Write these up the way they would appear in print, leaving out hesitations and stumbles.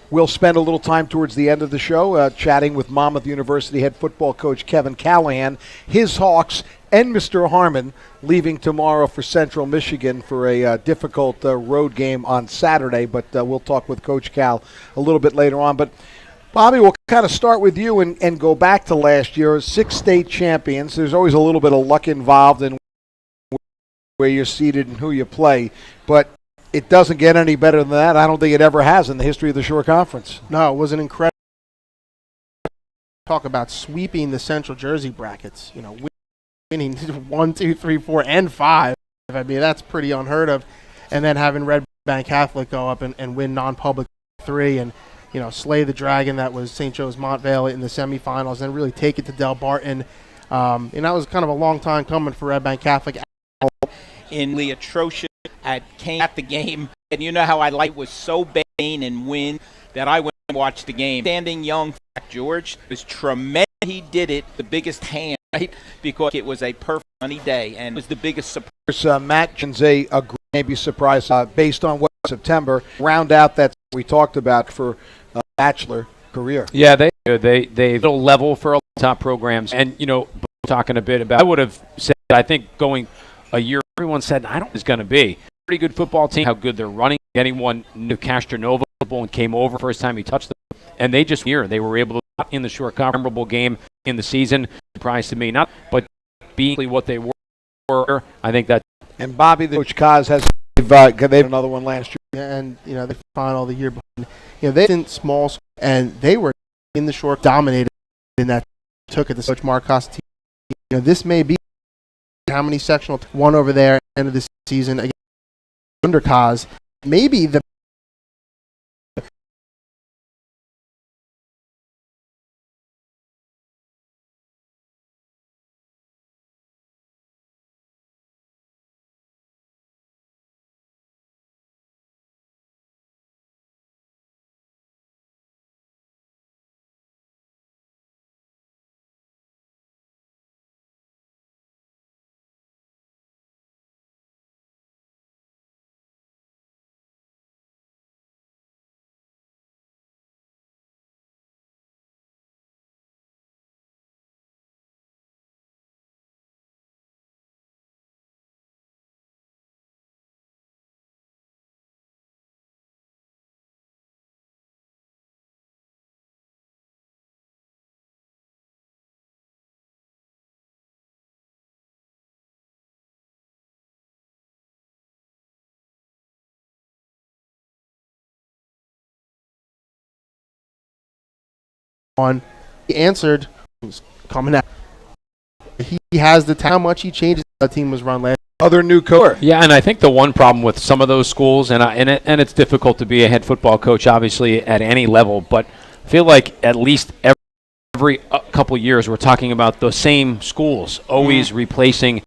We'll spend a little time towards the end of the show chatting with Monmouth University head football coach Kevin Callahan, his Hawks, and Mr. Harmon leaving tomorrow for Central Michigan for a difficult road game on Saturday. But we'll talk with Coach Cal a little bit later on. But Bobby, we'll kind of start with you and go back to last year. 6 state champions. There's always a little bit of luck involved in where you're seated and who you play. But it doesn't get any better than that. I don't think it ever has in the history of the Shore Conference. No, it was an incredible talk about sweeping the Central Jersey brackets. You know, winning 1, 2, 3, 4, and 5. I mean, that's pretty unheard of. And then having Red Bank Catholic go up and win non-public 3 and, you know, slay the dragon that was St. Joe's Montvale in the semifinals and really take it to Del Barton. And that was kind of a long time coming for Red Bank Catholic. In the atrocious at the game, and you know how I like was so bane and win that I went and watched the game. Standing young, George was tremendous. He did it the biggest hand, right? Because it was a perfect sunny day, and it was the biggest surprise. Matt Jinze, a maybe surprise based on what September round out that we talked about for bachelor career. Yeah, they little level for top programs, and you know, talking a bit about. I would have said I think going a year. Everyone said I don't know it's going to be. Pretty good football team, how good they're running. Anyone knew Castronova football and came over first time he touched them. And they just they were able to in the Shore Conference memorable game in the season. Surprise to me, not but being what they were. I think that. And Bobby, the Coach Kaz has they've another one last year. And you know they final the year behind. You know they didn't small and they were in the Shore dominated in that took it to Coach Mark Costa. You know this may be how many sectional one over there end of the season against under Kaz. Maybe the he answered was coming out. He has the how much he changes the team was run last. Other new coach. Yeah, and I think the one problem with some of those schools, and it's difficult to be a head football coach, obviously at any level, but I feel like at least every couple years we're talking about the same schools always replacing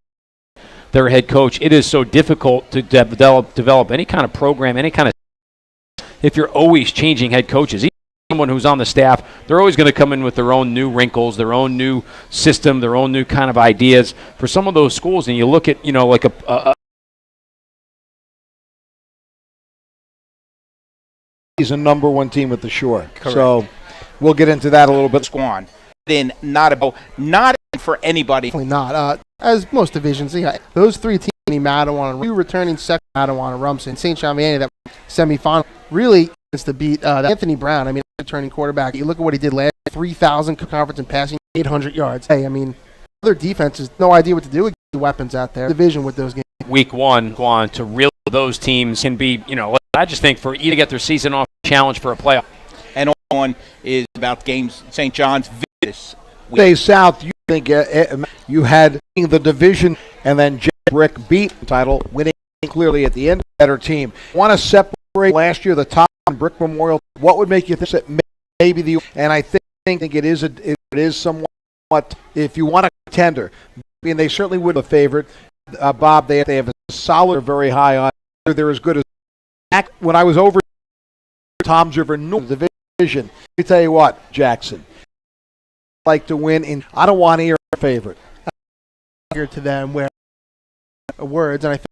their head coach. It is so difficult to develop any kind of program, any kind of if you're always changing head coaches. Someone who's on the staff, they're always going to come in with their own new wrinkles, their own new system, their own new kind of ideas for some of those schools. And you look at, you know, like he's a number 1 team at the Shore. Correct. So we'll get into that a little bit. Squan. Then not for anybody. Definitely not. As most divisions, yeah, those 3 teams, Madawan and returning second, Madawan and Rumson, St. John Vianney, that semifinal really is to beat Anthony Brown. I mean, returning quarterback. You look at what he did last 3,000 conference and passing 800 yards. Hey, I mean, other defenses, no idea what to do with the weapons out there. Division with those games. Week 1, go on to really those teams can be, you know, I just think for either get their season off challenge for a playoff. And on is about games St. John's this week. Say South, you think you had the division and then Jack Brick beat the title, winning clearly at the end. Better team. Want to separate last year the top Brick Memorial. What would make you think that maybe the and I think it is somewhat if you want a contender. I mean they certainly would have a favorite. Bob, they have a solid, very high on. They're as good as when I was over Tom's River North Division. Let me tell you what, Jackson, like to win. I don't want to hear a favorite. Here to them where words, and I think